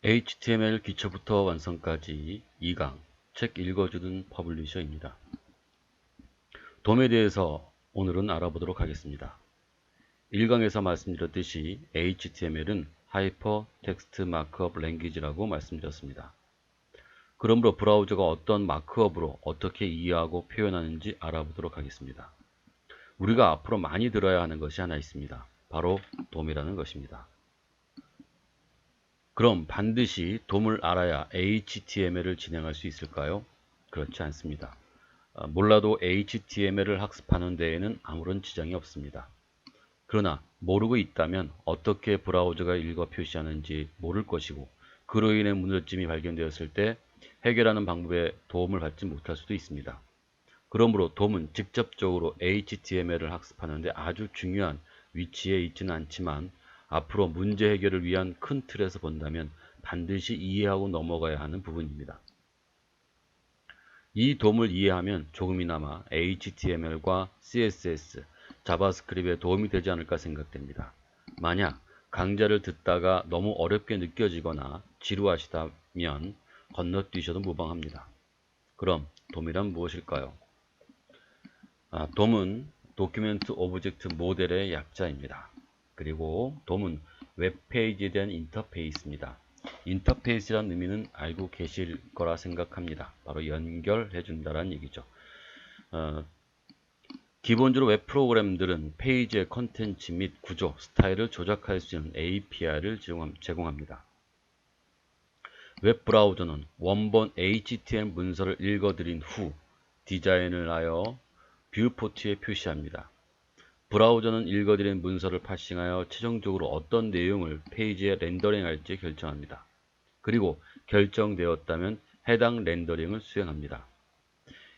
HTML 기초부터 완성까지 2강 책 읽어주는 퍼블리셔입니다. 돔에 대해서 오늘은 알아보도록 하겠습니다. 1강에서 말씀드렸듯이 HTML은 하이퍼 텍스트 마크업 랭귀지라고 말씀드렸습니다. 그러므로 브라우저가 어떤 마크업으로 어떻게 이해하고 표현하는지 알아보도록 하겠습니다. 우리가 앞으로 많이 들어야 하는 것이 하나 있습니다. 바로 돔이라는 것입니다. 그럼 반드시 돔을 알아야 HTML을 진행할 수 있을까요? 그렇지 않습니다. 몰라도 HTML을 학습하는 데에는 아무런 지장이 없습니다. 그러나 모르고 있다면 어떻게 브라우저가 읽어 표시하는지 모를 것이고, 그로 인해 문제점이 발견되었을 때 해결하는 방법에 도움을 받지 못할 수도 있습니다. 그러므로 돔은 직접적으로 HTML을 학습하는 데 아주 중요한 위치에 있지는 않지만, 앞으로 문제 해결을 위한 큰 틀에서 본다면 반드시 이해하고 넘어가야 하는 부분입니다. 이 돔을 이해하면 조금이나마 HTML과 CSS, 자바스크립트에 도움이 되지 않을까 생각됩니다. 만약 강좌를 듣다가 너무 어렵게 느껴지거나 지루하시다면 건너뛰셔도 무방합니다. 그럼 돔이란 무엇일까요? 돔은 도큐멘트 오브젝트 모델의 약자입니다. 그리고 돔은 웹페이지에 대한 인터페이스입니다. 인터페이스란 의미는 알고 계실 거라 생각합니다. 바로 연결해 준다는 얘기죠. 기본적으로 웹 프로그램들은 페이지의 컨텐츠 및 구조, 스타일을 조작할 수 있는 API를 제공합니다. 웹 브라우저는 원본 HTML 문서를 읽어드린 후 디자인을 하여 뷰포트에 표시합니다. 브라우저는 읽어드린 문서를 파싱하여 최종적으로 어떤 내용을 페이지에 렌더링할지 결정합니다. 그리고 결정되었다면 해당 렌더링을 수행합니다.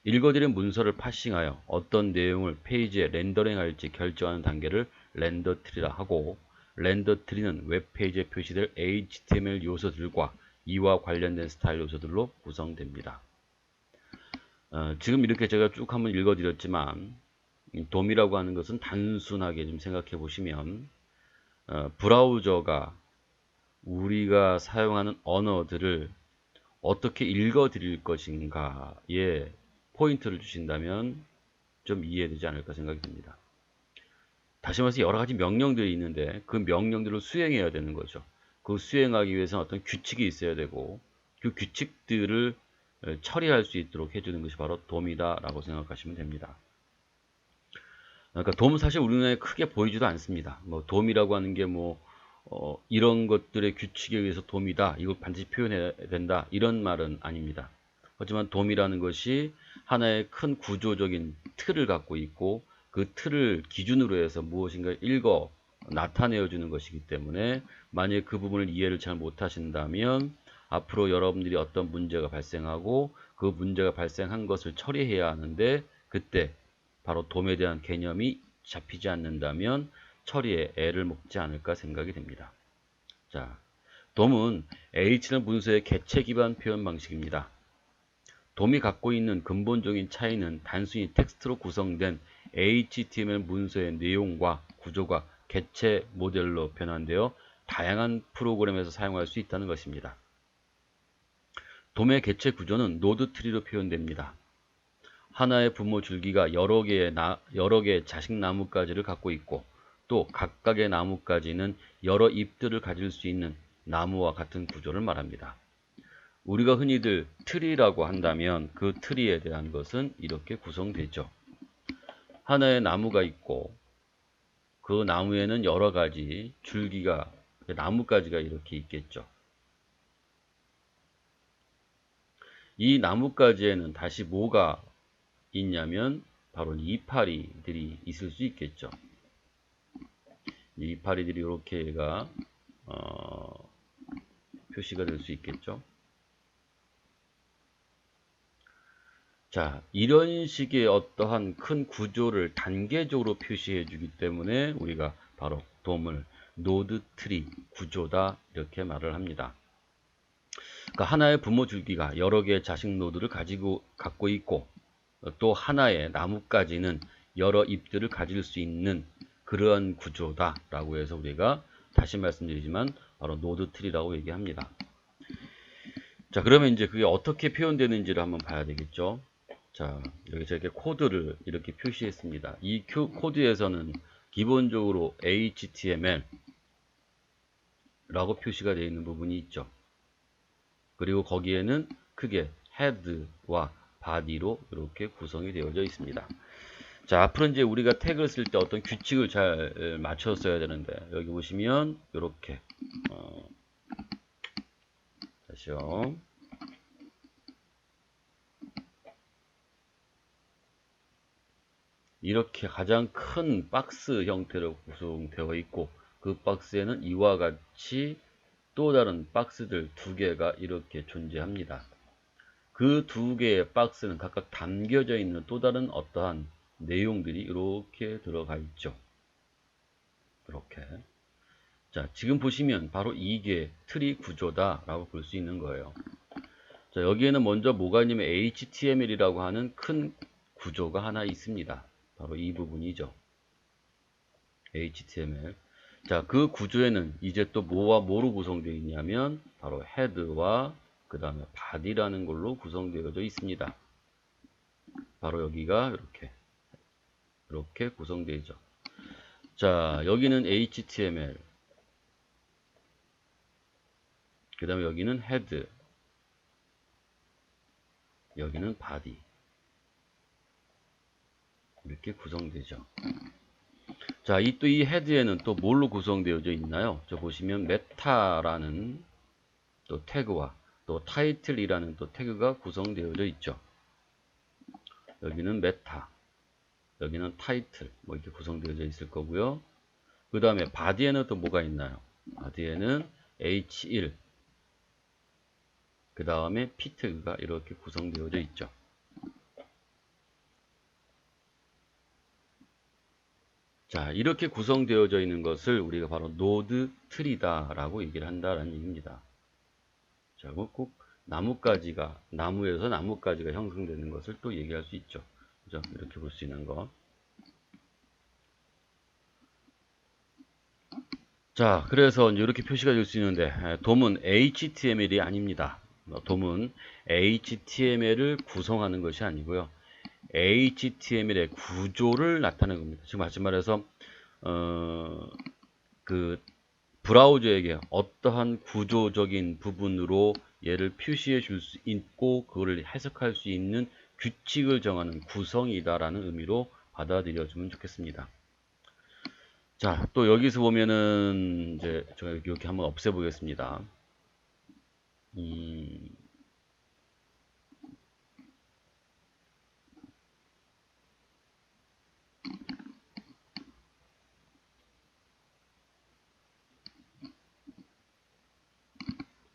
읽어드린 문서를 파싱하여 어떤 내용을 페이지에 렌더링할지 결정하는 단계를 렌더트리라 하고, 렌더트리는 웹페이지에 표시될 HTML 요소들과 이와 관련된 스타일 요소들로 구성됩니다. 지금 이렇게 제가 쭉 한번 읽어드렸지만, 돔이라고 하는 것은 단순하게 좀 생각해 보시면, 브라우저가 우리가 사용하는 언어들을 어떻게 읽어 드릴 것인가에 포인트를 주신다면 좀 이해되지 않을까 생각이 듭니다. 다시 말해서 여러 가지 명령들이 있는데 그 명령들을 수행해야 되는 거죠. 그 수행하기 위해서는 어떤 규칙이 있어야 되고, 그 규칙들을 처리할 수 있도록 해주는 것이 바로 돔이다라고 생각하시면 됩니다. 그러니까 돔은 사실 우리 눈에 크게 보이지도 않습니다. 돔이라고 하는 게 이런 것들의 규칙에 의해서 돔이다, 이걸 반드시 표현해야 된다, 이런 말은 아닙니다. 하지만 돔이라는 것이 하나의 큰 구조적인 틀을 갖고 있고, 그 틀을 기준으로 해서 무엇인가 읽어 나타내어 주는 것이기 때문에, 만약에 그 부분을 이해를 잘 못하신다면 앞으로 여러분들이 어떤 문제가 발생하고 그 문제가 발생한 것을 처리해야 하는데, 그때 바로 돔에 대한 개념이 잡히지 않는다면 처리에 애를 먹지 않을까 생각이 됩니다. 자, 돔은 HTML 문서의 객체 기반 표현 방식입니다. 돔이 갖고 있는 근본적인 차이는 단순히 텍스트로 구성된 HTML 문서의 내용과 구조가 객체 모델로 변환되어 다양한 프로그램에서 사용할 수 있다는 것입니다. 돔의 객체 구조는 노드 트리로 표현됩니다. 하나의 부모 줄기가 여러 개의 자식 나뭇가지를 갖고 있고, 또 각각의 나뭇가지는 여러 잎들을 가질 수 있는 나무와 같은 구조를 말합니다. 우리가 흔히들 트리라고 한다면 그 트리에 대한 것은 이렇게 구성되죠. 하나의 나무가 있고 그 나무에는 여러 가지 줄기가, 나뭇가지가 이렇게 있겠죠. 이 나뭇가지에는 다시 뭐가 있냐면 바로 이파리들이 있을 수 있겠죠. 이파리들이 이렇게가 표시가 될 수 있겠죠. 자, 이런 식의 어떠한 큰 구조를 단계적으로 표시해 주기 때문에 우리가 바로 돔을 노드 트리 구조다, 이렇게 말을 합니다. 그러니까 하나의 부모 줄기가 여러 개의 자식 노드를 갖고 있고, 또 하나의 나뭇가지는 여러 잎들을 가질 수 있는 그러한 구조다 라고 해서 우리가 다시 말씀드리지만 바로 노드 트리라고 얘기합니다. 자, 그러면 이제 그게 어떻게 표현되는지를 한번 봐야 되겠죠. 자, 여기서 이렇게 코드를 이렇게 표시했습니다. 이 코드에서는 기본적으로 HTML 라고 표시가 되어 있는 부분이 있죠. 그리고 거기에는 크게 head와 body로 이렇게 구성이 되어져 있습니다. 자, 앞으로 이제 우리가 태그를 쓸 때 어떤 규칙을 잘 맞춰 써야 되는데, 여기 보시면 이렇게 다시요. 이렇게 가장 큰 박스 형태로 구성되어 있고, 그 박스에는 이와 같이 또 다른 박스들 두 개가 이렇게 존재합니다. 그 두 개의 박스는 각각 담겨져 있는 또 다른 어떠한 내용들이 이렇게 들어가 있죠. 이렇게. 자, 지금 보시면 바로 이게 트리 구조다 라고 볼 수 있는 거예요. 자, 여기에는 먼저 뭐가 있냐면 HTML이라고 하는 큰 구조가 하나 있습니다. 바로 이 부분이죠. HTML. 자, 그 구조에는 이제 또 뭐와 뭐로 구성되어 있냐면 바로 헤드와 그 다음에 body라는 걸로 구성되어져 있습니다. 바로 여기가 이렇게 구성되어 있죠. 자, 여기는 HTML, 그 다음에 여기는 헤드, 여기는 body 이렇게 구성되죠. 자, 이 헤드에는 또 뭘로 구성되어져 있나요? 저 보시면 메타라는 또 태그와 또 타이틀이라는 또 태그가 구성되어져 있죠. 여기는 메타, 여기는 타이틀 뭐 이렇게 구성되어져 있을 거고요. 그 다음에 바디에는 또 뭐가 있나요? 바디에는 H1, 그 다음에 P 태그가 이렇게 구성되어져 있죠. 자, 이렇게 구성되어져 있는 것을 우리가 바로 노드 트리다 라고 얘기를 한다라는 얘기입니다. 자, 꼭 나무에서 나뭇가지가 형성되는 것을 또 얘기할 수 있죠. 그죠? 이렇게 볼 수 있는 거. 자, 그래서 이렇게 표시가 될 수 있는데, 돔은 HTML이 아닙니다. 돔은 HTML을 구성하는 것이 아니고요. HTML의 구조를 나타내는 겁니다. 지금 다시 말해서 그 브라우저에게 어떠한 구조적인 부분으로 얘를 표시해 줄 수 있고 그거를 해석할 수 있는 규칙을 정하는 구성이다라는 의미로 받아들여주면 좋겠습니다. 자, 또 여기서 보면은 이제 제가 이렇게 한번 없애 보겠습니다.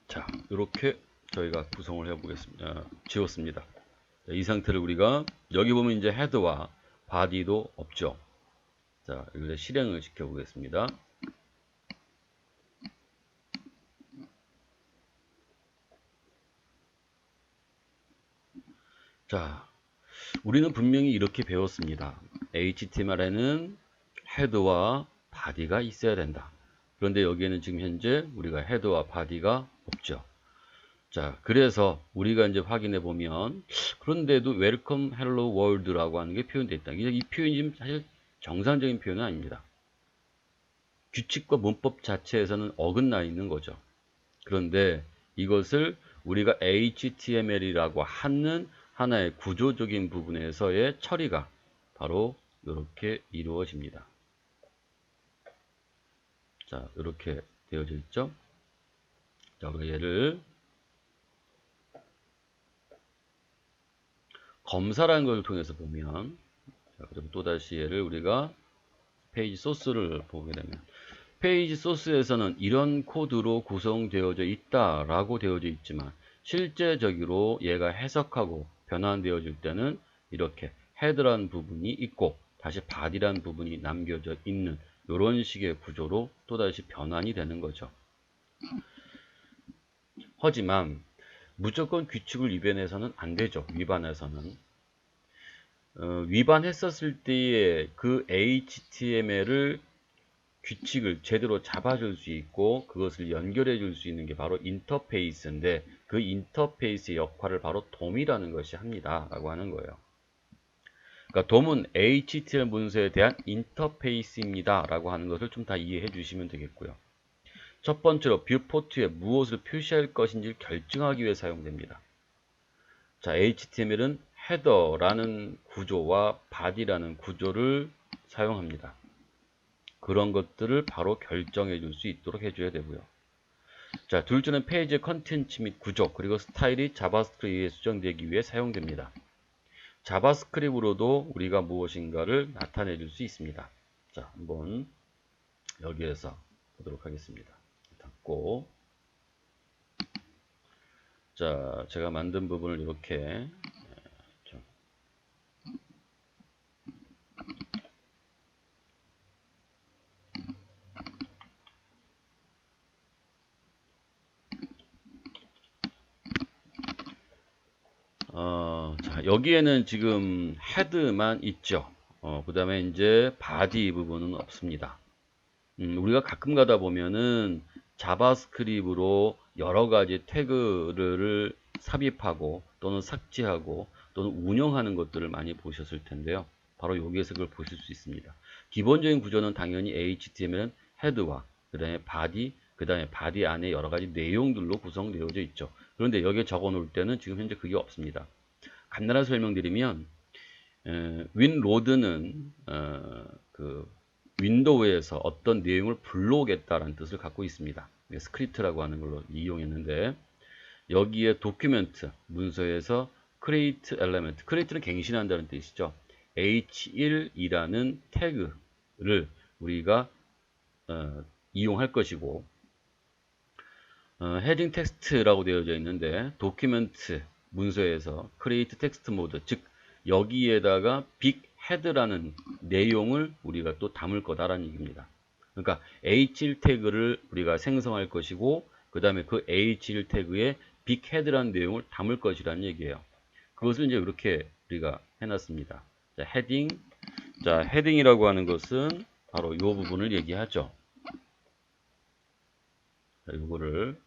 자, 이렇게 저희가 구성을 해 보겠습니다. 지웠습니다. 자, 이 상태를 우리가 여기 보면 이제 헤드와 바디도 없죠. 자, 이걸 실행을 시켜 보겠습니다. 자, 우리는 분명히 이렇게 배웠습니다. HTML에는 헤드와 바디가 있어야 된다. 그런데 여기에는 지금 현재 우리가 헤드와 바디가 없죠. 자, 그래서 우리가 이제 확인해 보면 그런데도 웰컴 헬로 월드라고 하는 게 표현되어 있다. 이 표현이 사실 정상적인 표현은 아닙니다. 규칙과 문법 자체에서는 어긋나 있는 거죠. 그런데 이것을 우리가 HTML이라고 하는 하나의 구조적인 부분에서의 처리가 바로 이렇게 이루어집니다. 자, 이렇게 되어져 있죠. 자, 우리가 얘를 검사라는 걸 통해서 보면, 자, 그럼 또다시 얘를 우리가 페이지 소스를 보게 되면, 페이지 소스에서는 이런 코드로 구성되어져 있다라고 되어져 있지만, 실제적으로 얘가 해석하고 변환되어질 때는 이렇게 헤드라는 부분이 있고, 다시 바디라는 부분이 남겨져 있는 이런 식의 구조로 또다시 변환이 되는 거죠. 하지만 무조건 규칙을 위반해서는 안 되죠. 위반해서는 위반했었을 때의 그 HTML을 규칙을 제대로 잡아줄 수 있고 그것을 연결해 줄 수 있는 게 바로 인터페이스인데 그 인터페이스의 역할을 바로 DOM이라는 것이 합니다 라고 하는 거예요. 그러니까 DOM은 HTML 문서에 대한 인터페이스입니다 라고 하는 것을 좀 다 이해해 주시면 되겠고요. 첫 번째로 뷰포트에 무엇을 표시할 것인지를 결정하기 위해 사용됩니다. 자, HTML은 헤더라는 구조와 body라는 구조를 사용합니다. 그런 것들을 바로 결정해 줄 수 있도록 해줘야 되고요. 자, 둘째는 페이지의 컨텐츠 및 구조, 그리고 스타일이 자바스크립트에 수정되기 위해 사용됩니다. 자바스크립트로도 우리가 무엇인가를 나타내 줄 수 있습니다. 자, 한번 여기에서 보도록 하겠습니다. 닫고, 자, 제가 만든 부분을 이렇게 자, 여기에는 지금 헤드만 있죠. 그 다음에 이제 바디 부분은 없습니다. 우리가 가끔 가다 보면은 자바스크립트로 여러 가지 태그를 삽입하고 또는 삭제하고 또는 운영하는 것들을 많이 보셨을 텐데요. 바로 여기에서 그걸 보실 수 있습니다. 기본적인 구조는 당연히 HTML은 헤드와 그 다음에 바디, 그 다음에 바디 안에 여러 가지 내용들로 구성되어져 있죠. 그런데 여기에 적어 놓을 때는 지금 현재 그게 없습니다. 간단하게 설명드리면 윈로드는 그 윈도우에서 어떤 내용을 불러오겠다라는 뜻을 갖고 있습니다. 스크립트라고 하는 걸로 이용했는데 여기에 도큐멘트 문서에서 create element, create는 갱신한다는 뜻이죠. h1이라는 태그를 우리가 이용할 것이고 헤딩 텍스트라고 되어져 있는데 도큐멘트 문서에서 create text mode, 즉 여기에다가 빅 헤드라는 내용을 우리가 또 담을 거다라는 얘기입니다. 그러니까 h1 태그를 우리가 생성할 것이고 그 다음에 그 h1 태그에 빅 헤드라는 내용을 담을 것이라는 얘기예요. 그것을 이제 이렇게 우리가 해놨습니다. 자, 헤딩. 자, 헤딩이라고 하는 것은 바로 이 부분을 얘기하죠. 자, 요거를.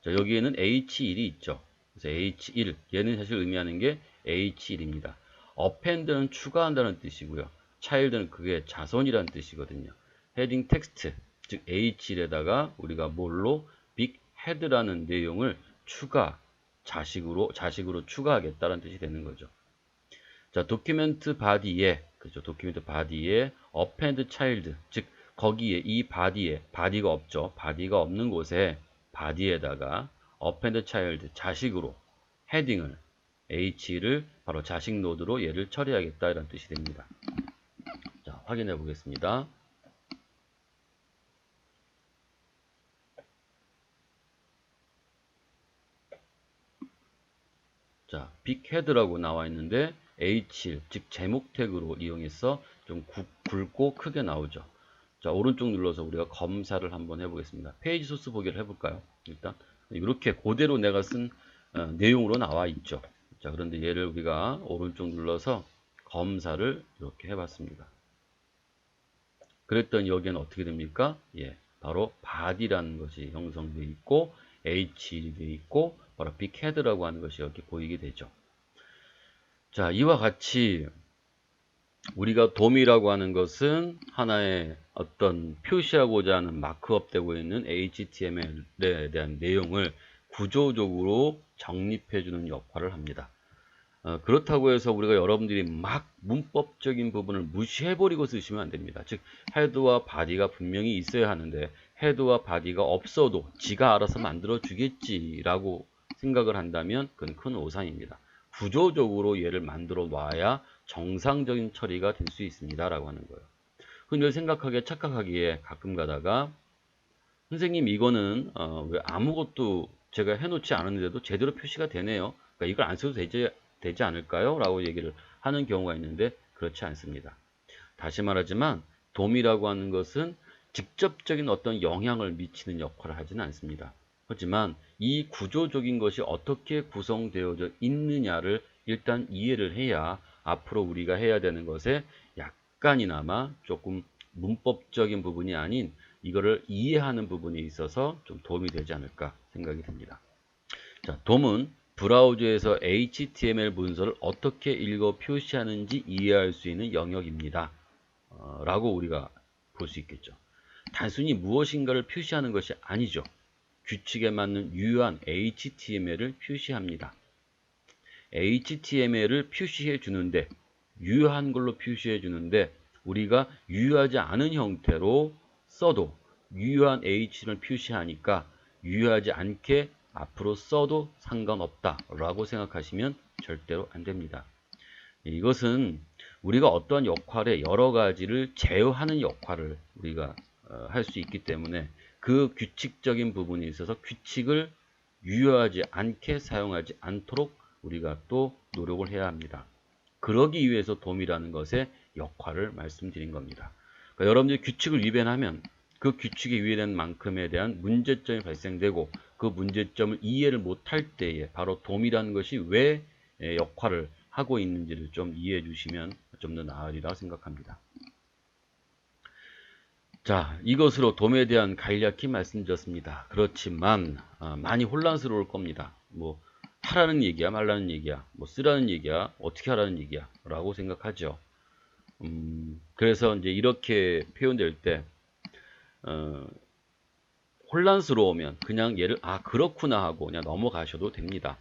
자, 여기에는 H1이 있죠. 그래서 H1. 얘는 사실 의미하는 게 H1입니다. append는 추가한다는 뜻이고요. child는 그게 자손이라는 뜻이거든요. 헤딩 텍스트, 즉 H1에다가 우리가 뭘로 빅 헤드라는 내용을 자식으로 추가하겠다는 뜻이 되는 거죠. 자, 도큐멘트 바디에, 그죠? 도큐멘트 바디에 append child, 즉 거기에 이 바디가 없죠. 바디가 없는 곳에 바디에다가 append child, 자식으로 헤딩을 H를 바로 자식 노드로 얘를 처리하겠다 이런 뜻이 됩니다. 자, 확인해 보겠습니다. 자, 빅헤드라고 나와 있는데 H1, 즉 제목 태그로 이용해서 좀 굵고 크게 나오죠. 자, 오른쪽 눌러서 우리가 검사를 한번 해보겠습니다. 페이지 소스 보기를 해볼까요? 일단 이렇게 그대로 내가 쓴 내용으로 나와 있죠. 자, 그런데 얘를 우리가 오른쪽 눌러서 검사를 이렇게 해봤습니다. 그랬더니 여기에는 어떻게 됩니까? 예, 바로 body라는 것이 형성되어 있고 H1이 되어 있고 바로 빅헤드라고 하는 것이 여기 보이게 되죠. 자, 이와 같이 우리가 DOM이라고 하는 것은 하나의 어떤 표시하고자 하는 마크업 되고 있는 HTML에 대한 내용을 구조적으로 정립해 주는 역할을 합니다. 그렇다고 해서 우리가 여러분들이 막 문법적인 부분을 무시해버리고 쓰시면 안 됩니다. 즉 헤드와 바디가 분명히 있어야 하는데 헤드와 바디가 없어도 지가 알아서 만들어 주겠지라고 생각을 한다면 그건 큰 오산입니다. 구조적으로 얘를 만들어 놔야 정상적인 처리가 될 수 있습니다 라고 하는 거예요. 근데 생각하기에 착각하기에 가끔 가다가 선생님 이거는 왜 아무것도 제가 해놓지 않았는데도 제대로 표시가 되네요. 그러니까 이걸 안 써도 되지 않을까요? 라고 얘기를 하는 경우가 있는데 그렇지 않습니다. 다시 말하지만 DOM이라고 하는 것은 직접적인 어떤 영향을 미치는 역할을 하지는 않습니다. 하지만 이 구조적인 것이 어떻게 구성되어져 있느냐를 일단 이해를 해야 앞으로 우리가 해야 되는 것에 약간이나마 조금 문법적인 부분이 아닌 이거를 이해하는 부분에 있어서 좀 도움이 되지 않을까 생각이 듭니다. 자, 돔은 브라우저에서 HTML 문서를 어떻게 읽어 표시하는지 이해할 수 있는 영역입니다. 라고 우리가 볼 수 있겠죠. 단순히 무엇인가를 표시하는 것이 아니죠. 규칙에 맞는 유효한 HTML을 표시합니다. HTML을 표시해 주는데, 유효한 걸로 표시해 주는데, 우리가 유효하지 않은 형태로 써도 유효한 H를 표시하니까 유효하지 않게 앞으로 써도 상관없다 라고 생각하시면 절대로 안 됩니다. 이것은 우리가 어떠한 역할에 여러 가지를 제어하는 역할을 우리가 할 수 있기 때문에 그 규칙적인 부분에 있어서 규칙을 유효하지 않게 사용하지 않도록 우리가 또 노력을 해야 합니다. 그러기 위해서 돔이라는 것의 역할을 말씀드린 겁니다. 그러니까 여러분들이 규칙을 위반하면 그 규칙에 위반된 만큼에 대한 문제점이 발생되고 그 문제점을 이해를 못할 때에 바로 돔이라는 것이 왜 역할을 하고 있는지를 좀 이해해 주시면 좀 더 나으리라 생각합니다. 자, 이것으로 돔에 대한 간략히 말씀드렸습니다. 그렇지만 많이 혼란스러울 겁니다. 뭐 하라는 얘기야, 말라는 얘기야, 뭐 쓰라는 얘기야, 어떻게 하라는 얘기야 라고 생각하죠. 그래서 이제 이렇게 표현될 때 혼란스러우면 그냥 얘를 그렇구나 하고 그냥 넘어가셔도 됩니다.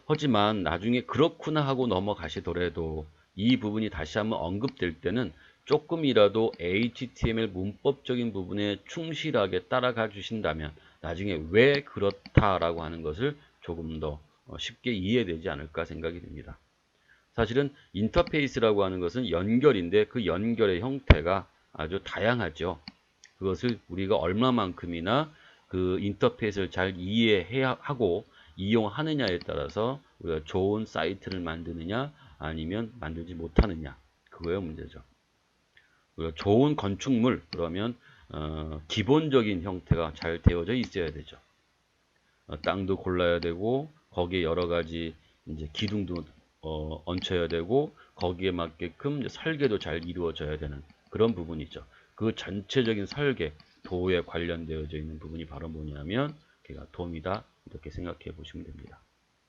하지만 나중에 그렇구나 하고 넘어가시더라도 이 부분이 다시 한번 언급될 때는 조금이라도 HTML 문법적인 부분에 충실하게 따라가 주신다면 나중에 왜 그렇다라고 하는 것을 조금 더 쉽게 이해되지 않을까 생각이 듭니다. 사실은 인터페이스라고 하는 것은 연결인데 그 연결의 형태가 아주 다양하죠. 그것을 우리가 얼마만큼이나 그 인터페이스를 잘 이해해야 하고 이용하느냐에 따라서 우리가 좋은 사이트를 만드느냐 아니면 만들지 못하느냐 그거의 문제죠. 우리가 좋은 건축물 그러면 기본적인 형태가 잘 되어져 있어야 되죠. 땅도 골라야 되고 거기에 여러 가지 이제 기둥도 얹혀야 되고 거기에 맞게끔 이제 설계도 잘 이루어져야 되는 그런 부분이죠. 그 전체적인 설계, 도에 관련되어져 있는 부분이 바로 뭐냐면 걔가 돔이다 이렇게 생각해 보시면 됩니다.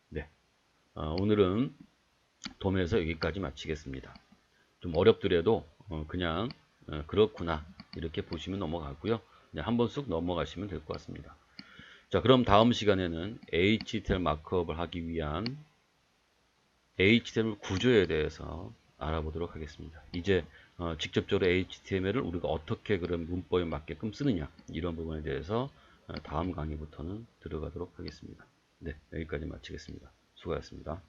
네, 오늘은 돔에서 여기까지 마치겠습니다. 좀 어렵더라도 그냥 그렇구나 이렇게 보시면 넘어가고요. 그냥 한번 쑥 넘어가시면 될 것 같습니다. 자, 그럼 다음 시간에는 HTML 마크업을 하기 위한 HTML 구조에 대해서 알아보도록 하겠습니다. 이제 직접적으로 HTML을 우리가 어떻게 그런 문법에 맞게끔 쓰느냐 이런 부분에 대해서 다음 강의부터는 들어가도록 하겠습니다. 네, 여기까지 마치겠습니다. 수고하셨습니다.